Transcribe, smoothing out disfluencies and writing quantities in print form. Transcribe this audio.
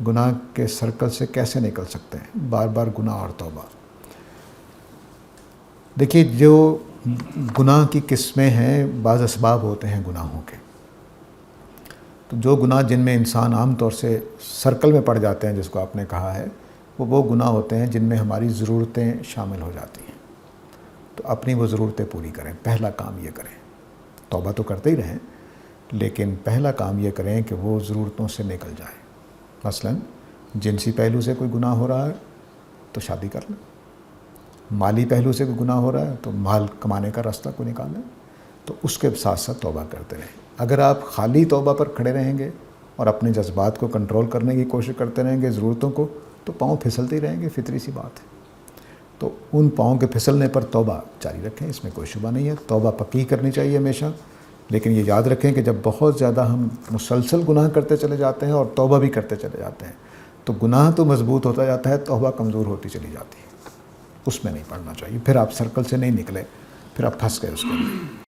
گناہ کے سرکل سے کیسے نکل سکتے ہیں؟ بار بار گناہ اور توبہ. دیکھیے جو گناہ کی قسمیں ہیں، بعض اسباب ہوتے ہیں گناہوں کے. تو جو گناہ جن میں انسان عام طور سے سرکل میں پڑ جاتے ہیں، جس کو آپ نے کہا ہے، وہ گناہ ہوتے ہیں جن میں ہماری ضرورتیں شامل ہو جاتی ہیں. تو اپنی وہ ضرورتیں پوری کریں. پہلا کام یہ کریں. توبہ تو کرتے ہی رہیں، لیکن پہلا کام یہ کریں کہ وہ ضرورتوں سے نکل جائیں. مثلا جنسی پہلو سے کوئی گناہ ہو رہا ہے تو شادی کر لیں. مالی پہلو سے کوئی گناہ ہو رہا ہے تو مال کمانے کا راستہ کو نکالیں. تو اس کے ساتھ ساتھ توبہ کرتے رہیں. اگر آپ خالی توبہ پر کھڑے رہیں گے اور اپنے جذبات کو کنٹرول کرنے کی کوشش کرتے رہیں گے، ضرورتوں کو، تو پاؤں پھسلتے ہی رہیں گے. فطری سی بات ہے. تو ان پاؤں کے پھسلنے پر توبہ جاری رکھیں، اس میں کوئی شبہ نہیں ہے. توبہ پکی کرنی چاہیے ہمیشہ. لیکن یہ یاد رکھیں کہ جب بہت زیادہ ہم مسلسل گناہ کرتے چلے جاتے ہیں اور توبہ بھی کرتے چلے جاتے ہیں، تو گناہ تو مضبوط ہوتا جاتا ہے، توبہ کمزور ہوتی چلی جاتی ہے. اس میں نہیں پڑنا چاہیے. پھر آپ سرکل سے نہیں نکلے، پھر آپ پھنس گئے اس کے اندر.